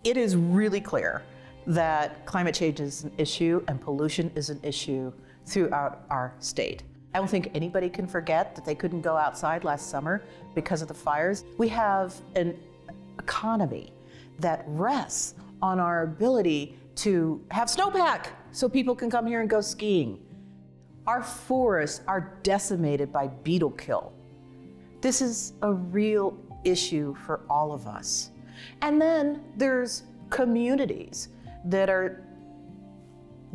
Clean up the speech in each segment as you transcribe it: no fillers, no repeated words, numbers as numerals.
It is really clear that climate change is an issue and pollution is an issue throughout our state. I don't think anybody can forget that they couldn't go outside last summer because of the fires. We have an economy that rests on our ability to have snowpack so people can come here and go skiing. Our forests are decimated by beetle kill. This is a real issue for all of us. And then there's communities that are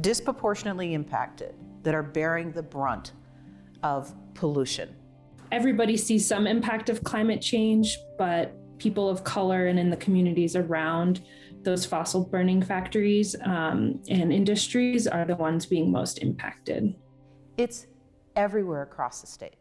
disproportionately impacted, that are bearing the brunt of pollution. Everybody sees some impact of climate change, but people of color and in the communities around those fossil burning factories and industries are the ones being most impacted. It's everywhere across the state.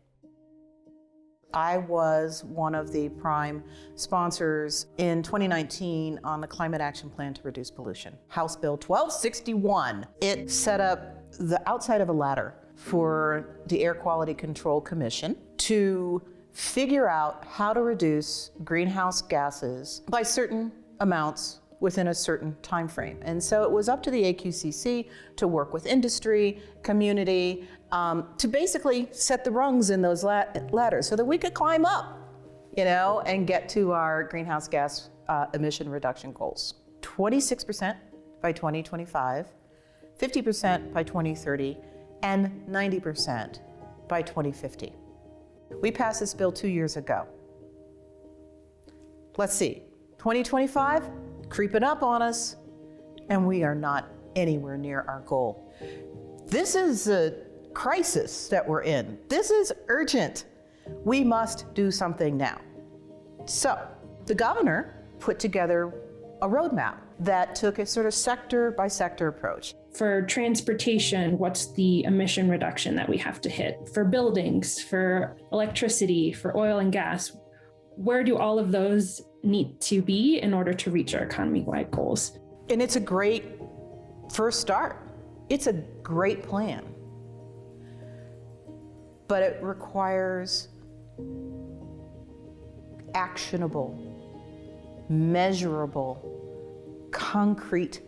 I was one of the prime sponsors in 2019 on the Climate Action Plan to Reduce Pollution. House Bill 1261, it set up the outside of a ladder for the Air Quality Control Commission to figure out how to reduce greenhouse gases by certain amounts within a certain time frame. And so it was up to the AQCC to work with industry, community, to basically set the rungs in those ladders so that we could climb up, and get to our greenhouse gas emission reduction goals. 26% by 2025, 50% by 2030, and 90% by 2050. We passed this bill 2 years ago. Let's see, 2025, creeping up on us, and we are not anywhere near our goal. This is a crisis that we're in. This is urgent. We must do something now. So the governor put together a roadmap that took a sort of sector by sector approach. For transportation, what's the emission reduction that we have to hit? For buildings, for electricity, for oil and gas, where do all of those need to be in order to reach our economy-wide goals? And it's a great first start. It's a great plan. But it requires actionable, measurable, concrete,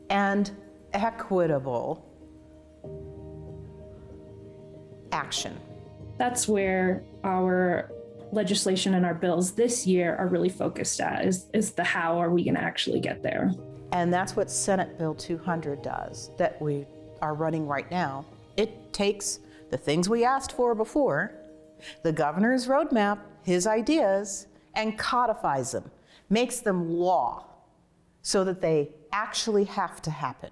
and equitable action. That's where our legislation and our bills this year are really focused at, is the how are we going to actually get there. And that's what Senate Bill 200 does, that we are running right now. It takes the things we asked for before, the governor's roadmap, his ideas, and codifies them, makes them law so that they actually have to happen.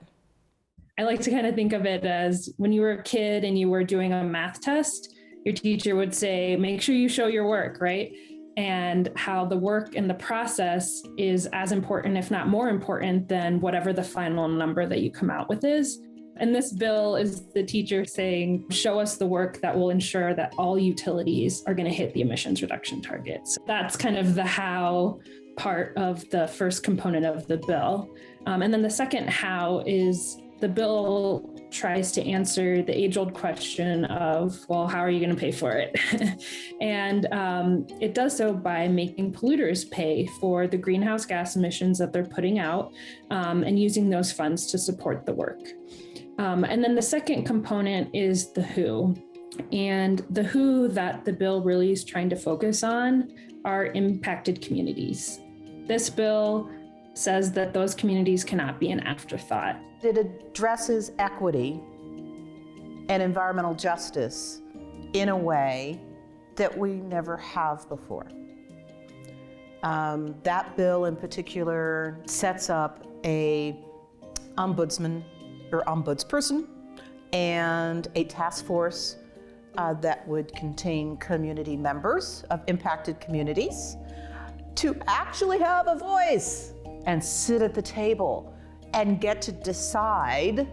I like to kind of think of it as when you were a kid and you were doing a math test, your teacher would say, make sure you show your work, right? And how the work and the process is as important, if not more important, than whatever the final number that you come out with is. And this bill is the teacher saying, show us the work that will ensure that all utilities are going to hit the emissions reduction targets. That's kind of the how part of the first component of the bill. And then the second how is the bill tries to answer the age-old question of, well, how are you going to pay for it? And it does so by making polluters pay for the greenhouse gas emissions that they're putting out and using those funds to support the work. And then the second component is the who. And the who that the bill really is trying to focus on are impacted communities. This bill says that those communities cannot be an afterthought. It addresses equity and environmental justice in a way that we never have before. That bill in particular sets up a ombudsman or ombudsperson and a task force that would contain community members of impacted communities to actually have a voice and sit at the table and get to decide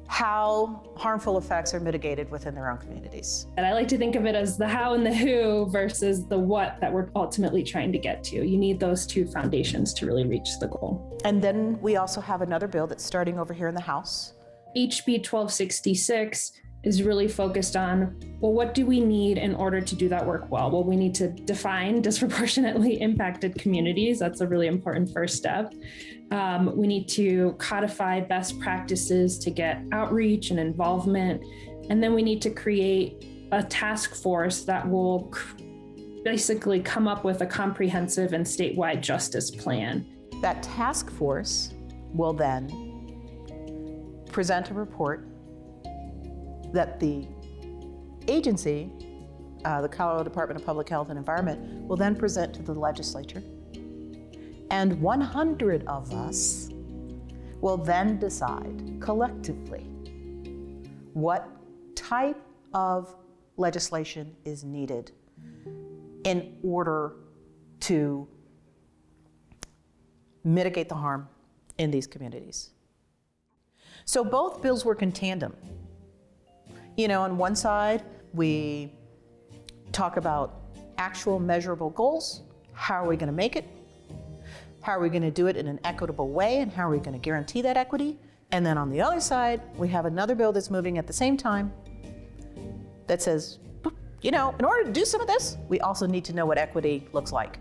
how harmful effects are mitigated within their own communities. And I like to think of it as the how and the who versus the what that we're ultimately trying to get to. You need those two foundations to really reach the goal. And then we also have another bill that's starting over here in the House. HB 1266 is really focused on, well, what do we need in order to do that work well? Well, we need to define disproportionately impacted communities. That's a really important first step. We need to codify best practices to get outreach and involvement. And then we need to create a task force that will basically come up with a comprehensive and statewide justice plan. That task force will then present a report that the agency, the Colorado Department of Public Health and Environment, will then present to the legislature. And 100 of us will then decide collectively what type of legislation is needed in order to mitigate the harm in these communities. So both bills work in tandem. You know, on one side, we talk about actual measurable goals. How are we going to make it? How are we going to do it in an equitable way? And how are we going to guarantee that equity? And then on the other side, we have another bill that's moving at the same time that says, you know, in order to do some of this, we also need to know what equity looks like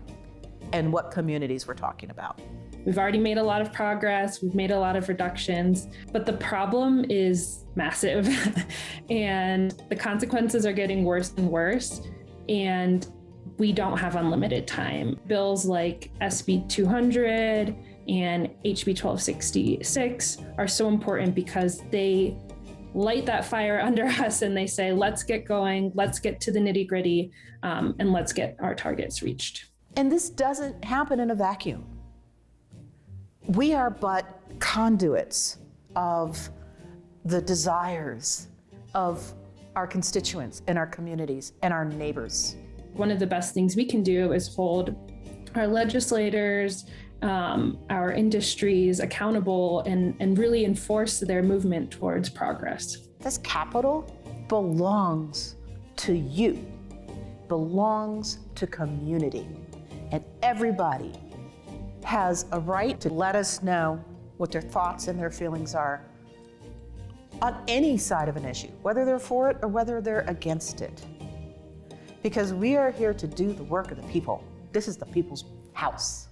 and what communities we're talking about. We've already made a lot of progress. We've made a lot of reductions, but the problem is massive and the consequences are getting worse and worse. And we don't have unlimited time. Bills like SB 200 and HB 1266 are so important because they light that fire under us and they say, let's get going, let's get to the nitty gritty, and let's get our targets reached. And this doesn't happen in a vacuum. We are but conduits of the desires of our constituents and our communities and our neighbors. One of the best things we can do is hold our legislators, our industries accountable and really enforce their movement towards progress. This capital belongs to you, belongs to community, and everybody has a right to let us know what their thoughts and their feelings are on any side of an issue, whether they're for it or whether they're against it. Because we are here to do the work of the people. This is the people's house.